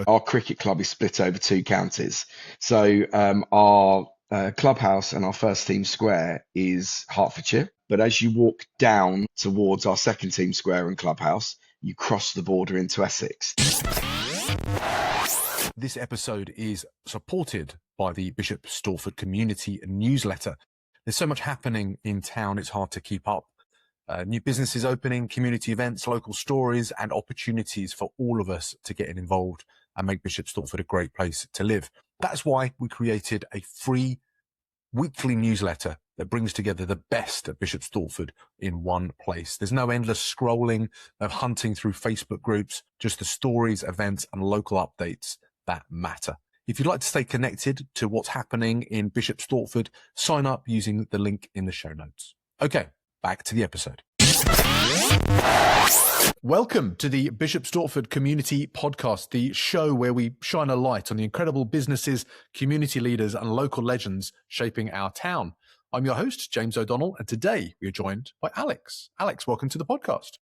Our cricket club is split over two counties. So our clubhouse and our first team square is Hertfordshire. But as you walk down towards our second team square and clubhouse, you cross the border into Essex. This episode is supported by the Bishop Stortford community newsletter. There's so much happening in town, it's hard to keep up. New businesses opening, community events, local stories, and opportunities for all of us to get involved and make Bishop Stortford a great place to live. That's why we created a free weekly newsletter that brings together the best of Bishop Stortford in one place. There's no endless scrolling of hunting through Facebook groups, just the stories, events, and local updates that matter. If you'd like to stay connected to what's happening in Bishop Stortford, sign up using the link in the show notes. Okay, back to the episode. Welcome to the Bishop Stortford Community Podcast, the show where we shine a light on the incredible businesses, community leaders, and local legends shaping our town. I'm your host, James O'Donnell, and today we are joined by Alex. Alex, welcome to the podcast.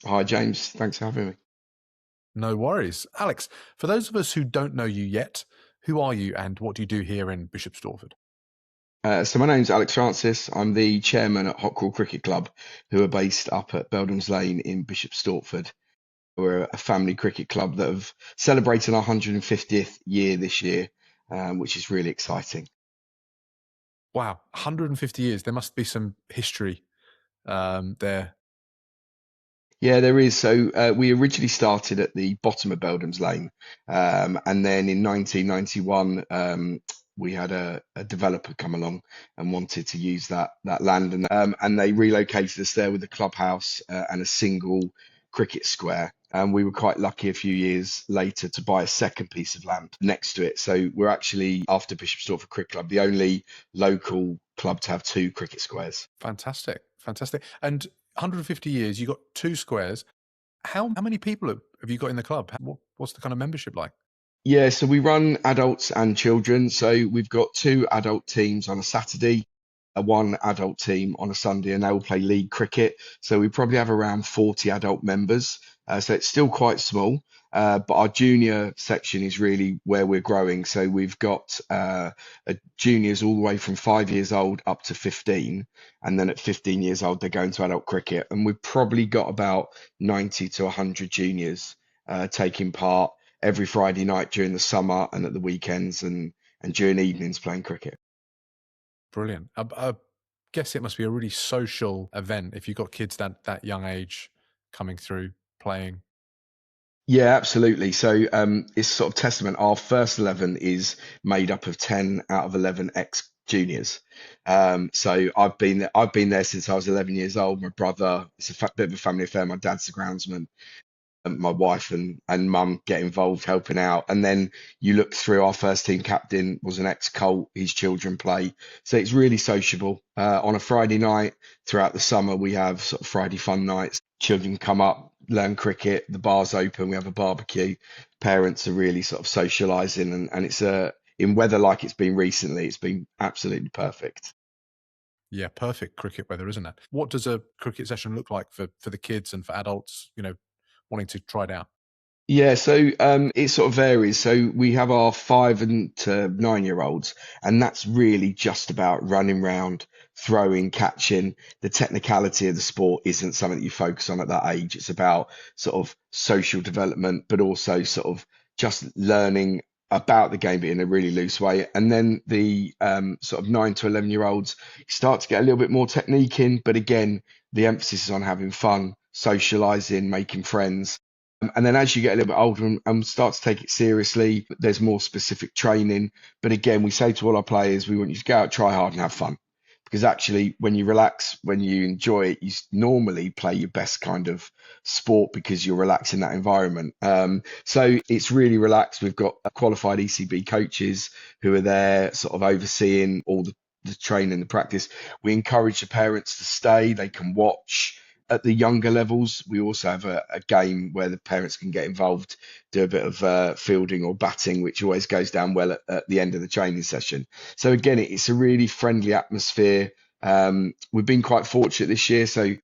Hi, James. Thanks for having me. No worries. Alex, for those of us who don't know you yet, who are you and what do you do here in Bishop Stortford? So my name's Alex Francis. I'm the chairman at Hockerill Cricket Club, who are based up at Beldams Lane in Bishop Stortford. We're a family cricket club that have celebrated our 150th year this year, which is really exciting. Wow, 150 years. There must be some history there. Yeah, there is. So we originally started at the bottom of Beldams Lane, and then in 1991 we had a developer come along and wanted to use that land, and they relocated us there with a clubhouse and a single cricket square. And we were quite lucky a few years later to buy a second piece of land next to it. So we're actually, after Bishop Stortford Cricket Club, the only local club to have two cricket squares. Fantastic. And 150 years, you got two squares. How many people have you got in the club? What's the kind of membership like? Yeah, so we run adults and children. So we've got two adult teams on a Saturday, one adult team on a Sunday, and they will play league cricket. So we probably have around 40 adult members. So it's still quite small, but our junior section is really where we're growing. So we've got juniors all the way from 5 years old up to 15. And then at 15 years old, they're going to adult cricket. And we've probably got about 90 to 100 juniors taking part every Friday night during the summer and at the weekends and during evenings playing cricket. Brilliant. I guess it must be a really social event if you've got kids that young age coming through playing. Yeah, absolutely. So it's sort of testament. Our first 11 is made up of 10 out of 11 ex-juniors. So I've been there since I was 11 years old. My brother, it's a bit of a family affair. My dad's the groundsman. My wife and mum get involved helping out, and then you look through, our first team captain was an ex-Colt, his children play, so it's really sociable. On a Friday night throughout the summer we have sort of Friday fun nights, children come up, learn cricket, the bar's open, we have a barbecue, parents are really sort of socializing, and it's in weather like it's been recently, it's been absolutely perfect. Yeah, perfect cricket weather, isn't it? What does a cricket session look like for the kids and for adults, wanting to try it out? Yeah, so it sort of varies. So we have our 5 to 9 year olds, and that's really just about running around, throwing, catching. The technicality of the sport isn't something that you focus on at that age. It's about sort of social development, but also sort of just learning about the game, but in a really loose way. And then the sort of 9 to 11 year olds start to get a little bit more technique in, but again, the emphasis is on having fun, socializing, making friends. And then as you get a little bit older and start to take it seriously, there's more specific training. But again, we say to all our players, we want you to go out, try hard and have fun. Because actually, when you relax, when you enjoy it, you normally play your best kind of sport because you're relaxed in that environment. So it's really relaxed. We've got qualified ECB coaches who are there sort of overseeing all the training, the practice. We encourage the parents to stay. They can watch. At the younger levels, we also have a game where the parents can get involved, do a bit of fielding or batting, which always goes down well at the end of the training session. So again, it's a really friendly atmosphere. We've been quite fortunate this year. So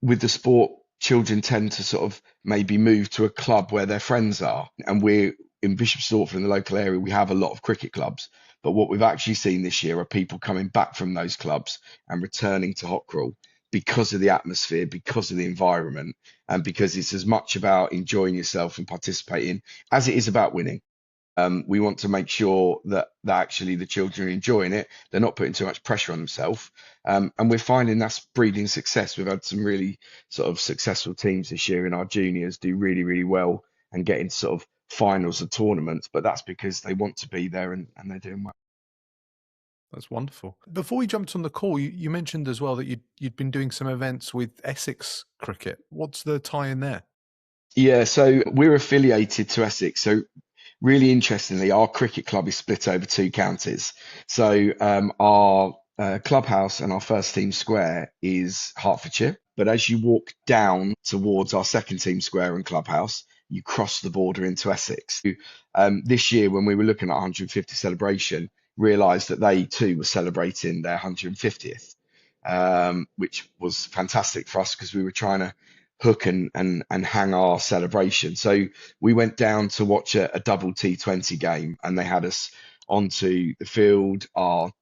with the sport children tend to sort of maybe move to a club where their friends are. And we're in Bishop Stortford, in the local area, we have a lot of cricket clubs. But what we've actually seen this year are people coming back from those clubs and returning to Hockerill because of the atmosphere, because of the environment, and because it's as much about enjoying yourself and participating as it is about winning. We want to make sure that actually the children are enjoying it. They're not putting too much pressure on themselves. And we're finding that's breeding success. We've had some really sort of successful teams this year in our juniors do really, really well and get into sort of finals of tournaments. But that's because they want to be there and they're doing well. That's wonderful. Before we jumped on the call, you mentioned as well that you'd been doing some events with Essex Cricket. What's the tie-in there? Yeah, so we're affiliated to Essex. So really interestingly, our cricket club is split over two counties. So our clubhouse and our first team square is Hertfordshire. But as you walk down towards our second team square and clubhouse, you cross the border into Essex. This year, when we were looking at 150 celebration, realised that they too were celebrating their 150th, which was fantastic for us because we were trying to hook and hang our celebration. So we went down to watch a double T20 game and they had us onto the field. Our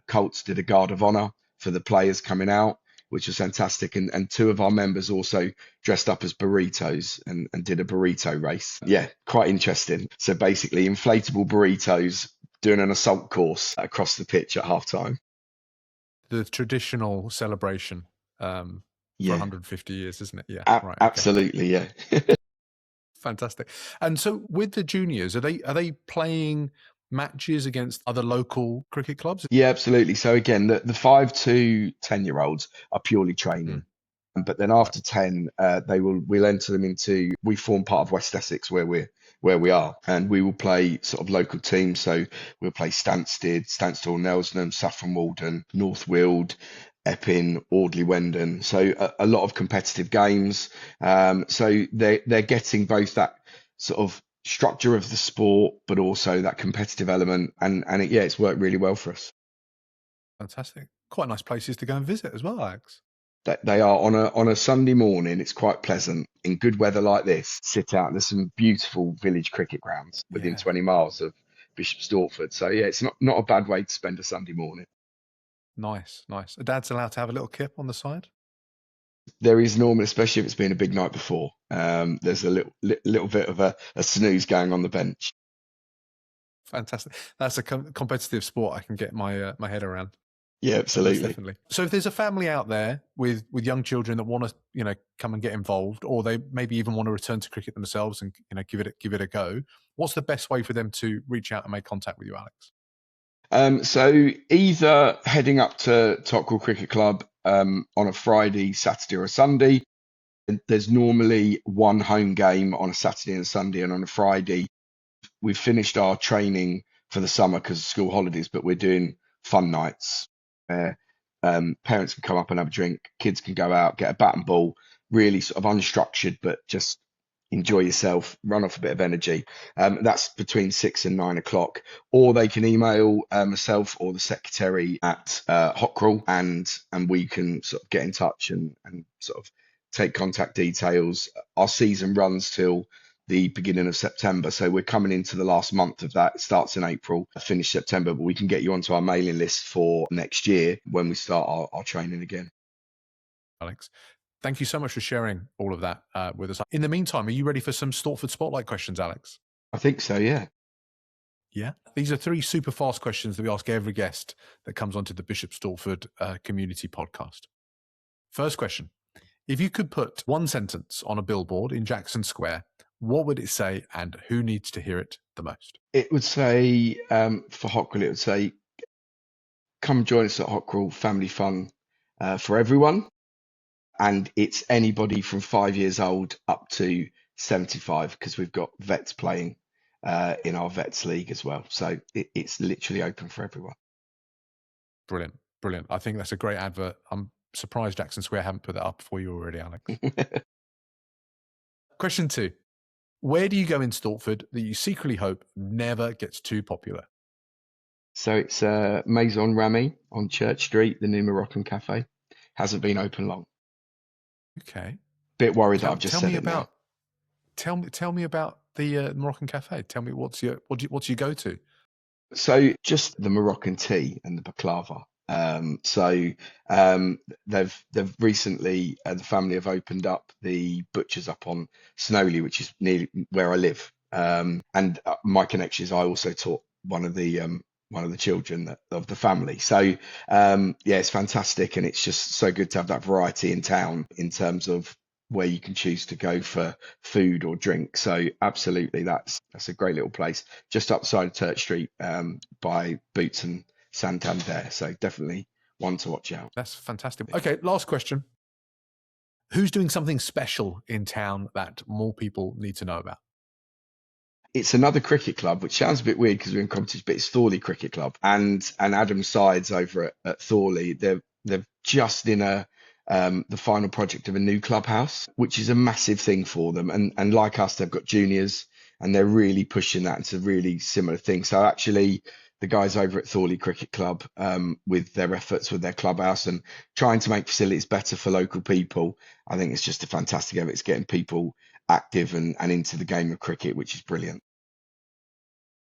Colts did a guard of honour for the players coming out, which was fantastic. And two of our members also dressed up as burritos and did a burrito race. Yeah, quite interesting. So basically inflatable burritos doing an assault course across the pitch at half time. The traditional celebration for Yeah, 150 years, isn't it? Yeah, right. Okay. Absolutely, yeah. Fantastic. And so with the juniors, are they playing matches against other local cricket clubs? Yeah, absolutely. So again, the 5 to 10-year-olds are purely training. But then after 10, we'll enter them into, we form part of West Essex where we are, and we will play sort of local teams. So we'll play Stansted, Stanstall, Nelsnham, Saffron Walden, North Weald, Epping, Audley Wendon. So a lot of competitive games. So they're getting both that sort of structure of the sport, but also that competitive element. And it's worked really well for us. Fantastic. Quite nice places to go and visit as well, Alex. They are on a Sunday morning. It's quite pleasant in good weather like this. Sit out. There's some beautiful village cricket grounds within 20 miles of Bishop Stortford. So yeah, it's not a bad way to spend a Sunday morning. Nice. A dad's allowed to have a little kip on the side? There is normally, especially if it's been a big night before, there's a little bit of a snooze going on the bench. Fantastic. That's a competitive sport I can get my head around. Yeah, absolutely. Definitely. So if there's a family out there with young children that want to, come and get involved, or they maybe even want to return to cricket themselves and, give it a go, what's the best way for them to reach out and make contact with you, Alex? So either heading up to Hockerill Cricket Club on a Friday, Saturday or a Sunday. There's normally one home game on a Saturday and a Sunday, and on a Friday we've finished our training for the summer because of school holidays, but we're doing fun nights where parents can come up and have a drink, kids can go out, get a bat and ball, really sort of unstructured, but just enjoy yourself, run off a bit of energy. That's between 6 and 9 o'clock, or they can email myself or the secretary at Hockerill, and we can sort of get in touch and sort of take contact details. Our season runs till the beginning of September, so we're coming into the last month of that. It starts in April, finish September, but we can get you onto our mailing list for next year when we start our training again. Alex, thank you so much for sharing all of that with us. In the meantime, are you ready for some Stortford Spotlight questions, Alex? I think so, yeah. Yeah. These are 3 super fast questions that we ask every guest that comes onto the Bishop Stortford Community Podcast. First question. If you could put one sentence on a billboard in Jackson Square, what would it say and who needs to hear it the most? It would say, for Hockerill, it would say, come join us at Hockerill, family fun for everyone. And it's anybody from 5 years old up to 75, because we've got vets playing in our vets league as well. So it's literally open for everyone. Brilliant. I think that's a great advert. I'm surprised Jackson Square haven't put that up for you already, Alex. Question 2. Where do you go in Stortford that you secretly hope never gets too popular? So it's Maison Rami on Church Street, the new Moroccan cafe. Hasn't been open long. Okay. Bit worried that I've just said it now. Tell me about the Moroccan cafe. Tell me what's your go-to? So just the Moroccan tea and the baklava. They've recently the family have opened up the butchers up on Snowley, which is near where I live. And my connection is I also taught one of the children of the family. So yeah, it's fantastic, and it's just so good to have that variety in town in terms of where you can choose to go for food or drink. So absolutely, that's a great little place just upside of Church Street, by Boots and Santander. So definitely one to watch out. That's fantastic. Okay, last question. Who's doing something special in town that more people need to know about? It's another cricket club, which sounds a bit weird because we're in competition, but it's Thorley Cricket Club, and Adam Sides over at Thorley. They're just in the final project of a new clubhouse, which is a massive thing for them. And like us, they've got juniors, and they're really pushing that. It's a really similar thing. So actually, the guys over at Thorley Cricket Club, with their efforts with their clubhouse and trying to make facilities better for local people, I think it's just a fantastic effort. It's getting people active and into the game of cricket, which is brilliant.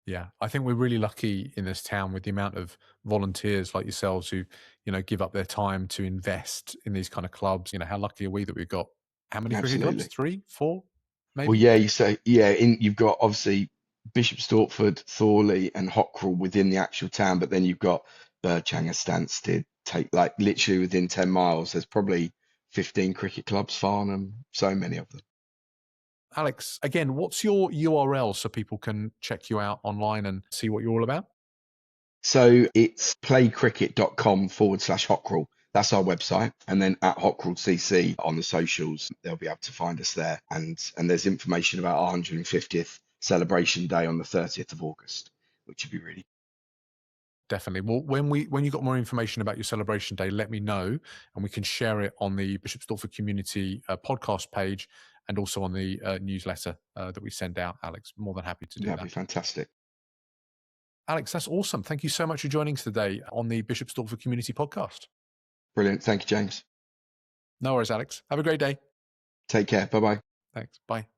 Yeah, I think we're really lucky in this town with the amount of volunteers like yourselves who, give up their time to invest in these kind of clubs. How lucky are we that we've got how many cricket clubs? Absolutely. 3, 4, maybe? Well, yeah, you've got obviously Bishop Stortford, Thorley, and Hockerill within the actual town, but then you've got Birdchanger, Stansted, take like literally within 10 miles. There's probably 15 cricket clubs, Farnham, so many of them. Alex, again, what's your URL so people can check you out online and see what you're all about? So it's playcricket.com/Hockerill. That's our website. And then at Hockerill CC on the socials, they'll be able to find us there. And there's information about our 150th celebration day on the 30th of August, which would be really Definitely. Well, when you got more information about your celebration day, let me know, and we can share it on the Bishop Stortford Community podcast page and also on the newsletter that we send out. Alex, more than happy to do that. That'd be fantastic. Alex, that's awesome. Thank you so much for joining us today on the Bishop Stortford Community podcast. Brilliant. Thank you, James. No worries, Alex. Have a great day. Take care. Bye-bye. Thanks. Bye.